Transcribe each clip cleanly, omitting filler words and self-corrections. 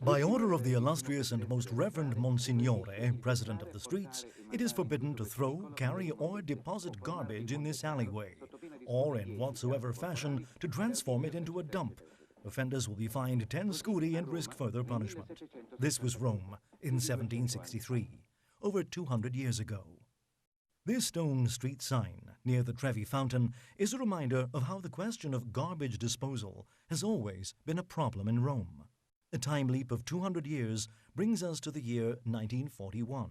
By order of the illustrious and most reverend Monsignore, President of the Streets, it is forbidden to throw, carry, or deposit garbage in this alleyway, or in whatsoever fashion to transform it into a dump. Offenders will be fined 10 scudi and risk further punishment. This was Rome in 1763, over 200 years ago. This stone street sign near the Trevi Fountain is a reminder of how the question of garbage disposal has always been a problem in Rome. A time leap of 200 years brings us to the year 1941.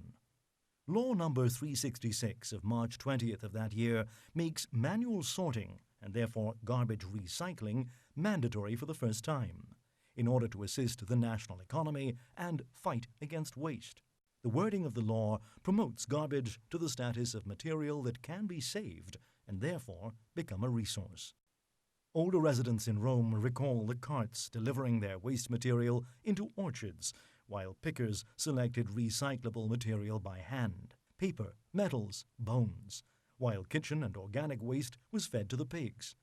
Law number 366 of March 20th of that year makes manual sorting and therefore garbage recycling mandatory for the first time, in order to assist the national economy and fight against waste. The wording of the law promotes garbage to the status of material that can be saved and therefore become a resource. Older residents in Rome recall the carts delivering their waste material into orchards, while pickers selected recyclable material by hand, paper, metals, bones, while kitchen and organic waste was fed to the pigs.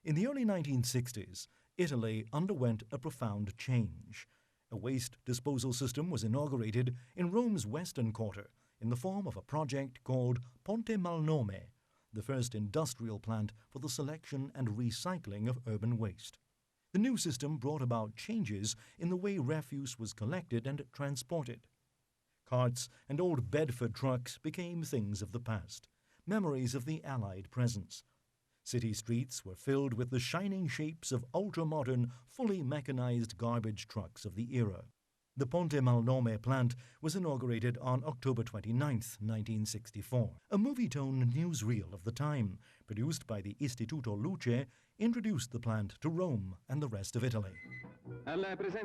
In the early 1960s, Italy underwent a profound change. A waste disposal system was inaugurated in Rome's western quarter in the form of a project called Ponte Malnome, the first industrial plant for the selection and recycling of urban waste. The new system brought about changes in the way refuse was collected and transported. Carts and old Bedford trucks became things of the past, memories of the Allied presence. City streets were filled with the shining shapes of ultra-modern, fully mechanized garbage trucks of the era. The Ponte Malnome plant was inaugurated on October 29, 1964. A movie-tone newsreel of the time, produced by the Istituto Luce, introduced the plant to Rome and the rest of Italy.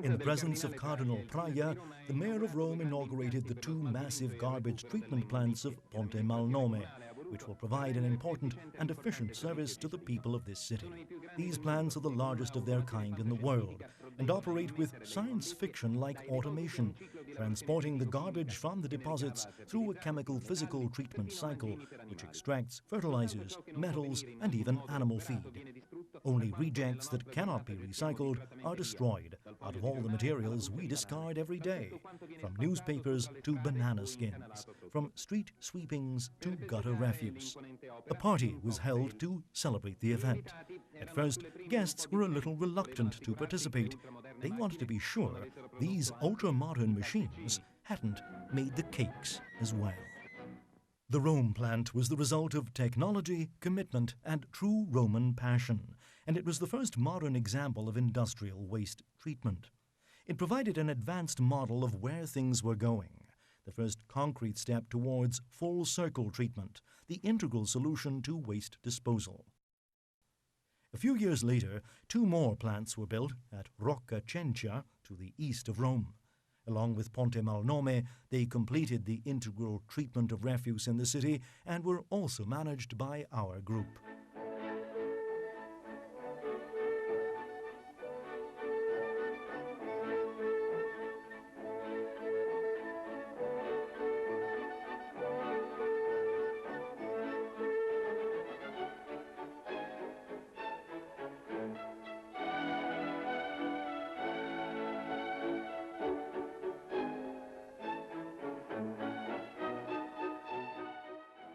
In the presence of Cardinal Praia, the mayor of Rome inaugurated the two massive garbage treatment plants of Ponte Malnome, which will provide an important and efficient service to the people of this city. These plants are the largest of their kind in the world and operate with science fiction-like automation, transporting the garbage from the deposits through a chemical physical treatment cycle which extracts fertilizers, metals, and even animal feed. Only rejects that cannot be recycled are destroyed out of all the materials we discard every day, from newspapers to banana skins, from street sweepings to gutter refuse. A party was held to celebrate the event. At first, guests were a little reluctant to participate. They wanted to be sure these ultra-modern machines hadn't made the cakes as well. The Rome plant was the result of technology, commitment, and true Roman passion, and it was the first modern example of industrial waste treatment. It provided an advanced model of where things were going, the first concrete step towards full circle treatment, the integral solution to waste disposal. A few years later, two more plants were built at Rocca Cencia, to the east of Rome. Along with Ponte Malnome, they completed the integral treatment of refuse in the city and were also managed by our group.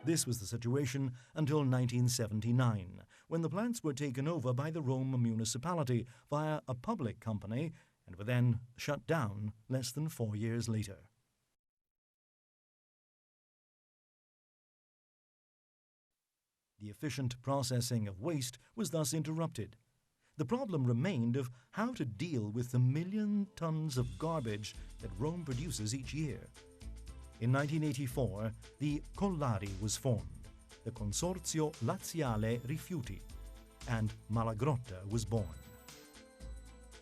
This was the situation until 1979, when the plants were taken over by the Rome municipality via a public company and were then shut down less than 4 years later. The efficient processing of waste was thus interrupted. The problem remained of how to deal with the 1 million tons of garbage that Rome produces each year. In 1984, the Collari was formed, the Consorzio Laziale Rifiuti, and Malagrotta was born.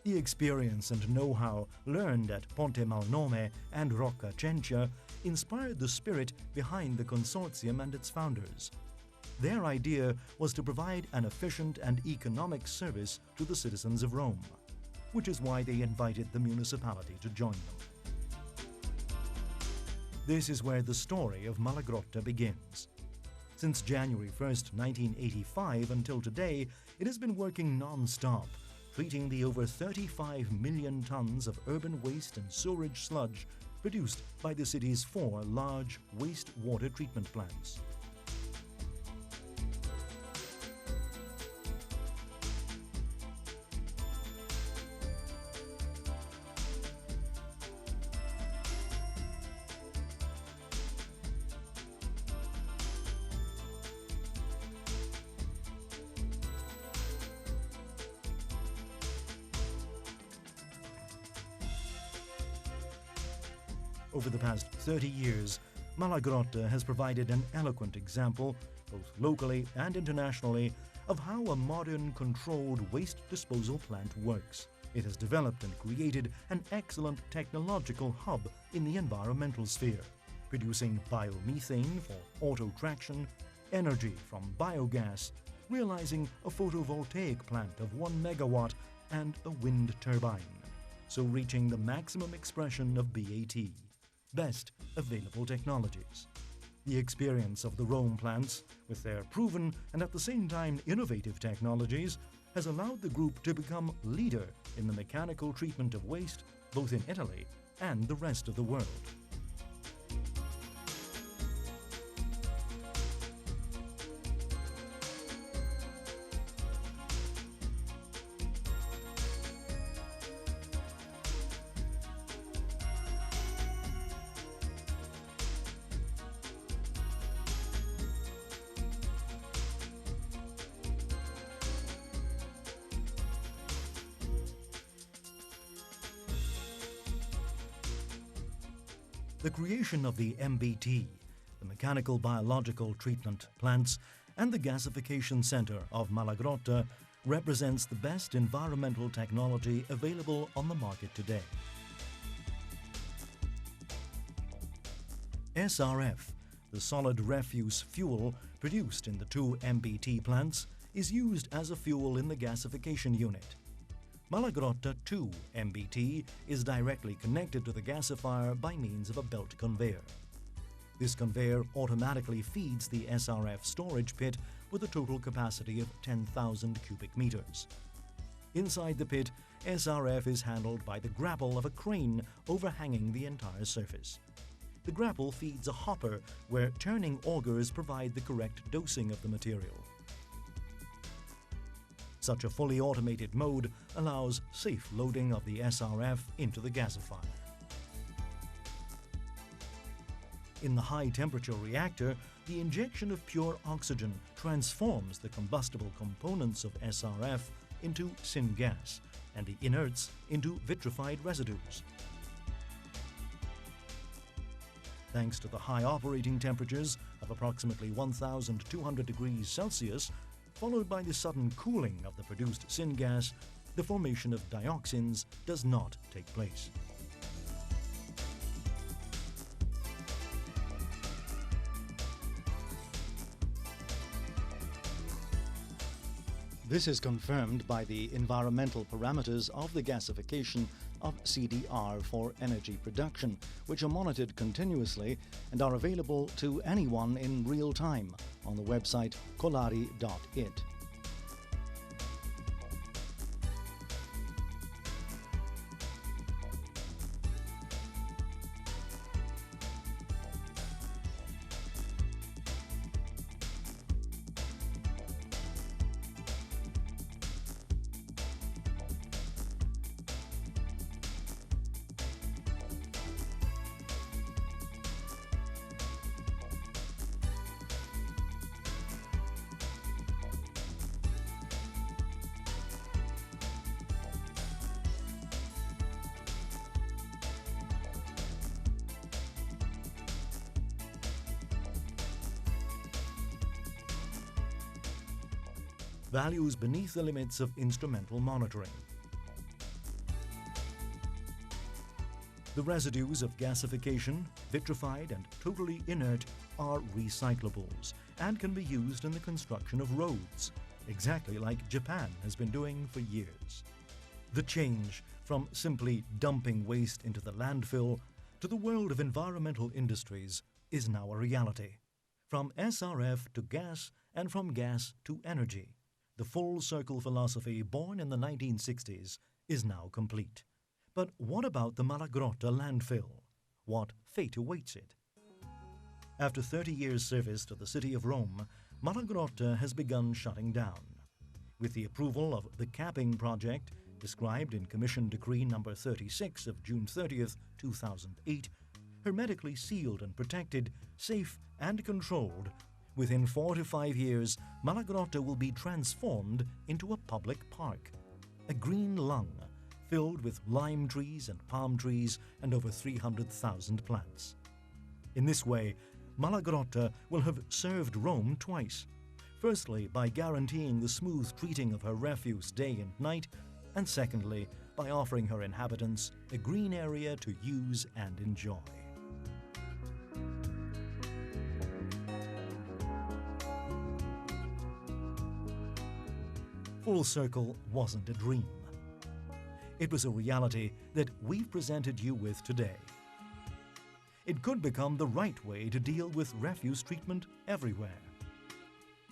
The experience and know-how learned at Ponte Malnome and Rocca Cencia inspired the spirit behind the consortium and its founders. Their idea was to provide an efficient and economic service to the citizens of Rome, which is why they invited the municipality to join them. This is where the story of Malagrotta begins. Since January 1st, 1985 until today, it has been working non-stop, treating the over 35 million tons of urban waste and sewerage sludge produced by the city's 4 large wastewater treatment plants. Over the past 30 years, Malagrotta has provided an eloquent example, both locally and internationally, of how a modern, controlled waste disposal plant works. It has developed and created an excellent technological hub in the environmental sphere, producing biomethane for auto traction, energy from biogas, realizing a photovoltaic plant of 1 megawatt and a wind turbine, so reaching the maximum expression of BAT. Best available technologies. The experience of the Rome plants, with their proven and at the same time innovative technologies, has allowed the group to become leader in the mechanical treatment of waste, both in Italy and the rest of the world. The creation of the MBT, the Mechanical Biological Treatment Plants, and the Gasification Center of Malagrotta represents the best environmental technology available on the market today. SRF, the solid refuse fuel produced in the 2 MBT plants, is used as a fuel in the gasification unit. Malagrotta 2 MBT is directly connected to the gasifier by means of a belt conveyor. This conveyor automatically feeds the SRF storage pit with a total capacity of 10,000 cubic meters. Inside the pit, SRF is handled by the grapple of a crane overhanging the entire surface. The grapple feeds a hopper where turning augers provide the correct dosing of the material. Such a fully automated mode allows safe loading of the SRF into the gasifier. In the high-temperature reactor, the injection of pure oxygen transforms the combustible components of SRF into syngas and the inerts into vitrified residues. Thanks to the high operating temperatures of approximately 1,200 degrees Celsius, followed by the sudden cooling of the produced syngas, the formation of dioxins does not take place. This is confirmed by the environmental parameters of the gasification of CDR for energy production, which are monitored continuously and are available to anyone in real time on the website kolari.it. Values beneath the limits of instrumental monitoring. The residues of gasification, vitrified and totally inert, are recyclables and can be used in the construction of roads, exactly like Japan has been doing for years. The change from simply dumping waste into the landfill to the world of environmental industries is now a reality. From SRF to gas and from gas to energy, The full circle philosophy born in the 1960s is now complete. But what about the Malagrotta landfill? What fate awaits it? After 30 years' service to the city of Rome, Malagrotta has begun shutting down. With the approval of the capping project, described in Commission Decree No. 36 of June 30th, 2008, hermetically sealed and protected, safe and controlled, within 4 to 5 years, Malagrotta will be transformed into a public park, a green lung filled with lime trees and palm trees and over 300,000 plants. In this way, Malagrotta will have served Rome twice. Firstly, by guaranteeing the smooth treating of her refuse day and night, and secondly, by offering her inhabitants a green area to use and enjoy. Full Circle wasn't a dream. It was a reality that we've presented you with today. It could become the right way to deal with refuse treatment everywhere,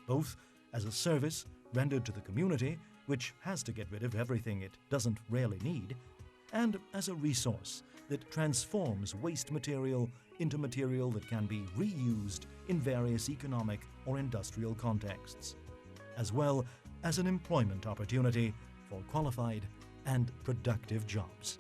both as a service rendered to the community, which has to get rid of everything it doesn't really need, and as a resource that transforms waste material into material that can be reused in various economic or industrial contexts, as well as an employment opportunity for qualified and productive jobs.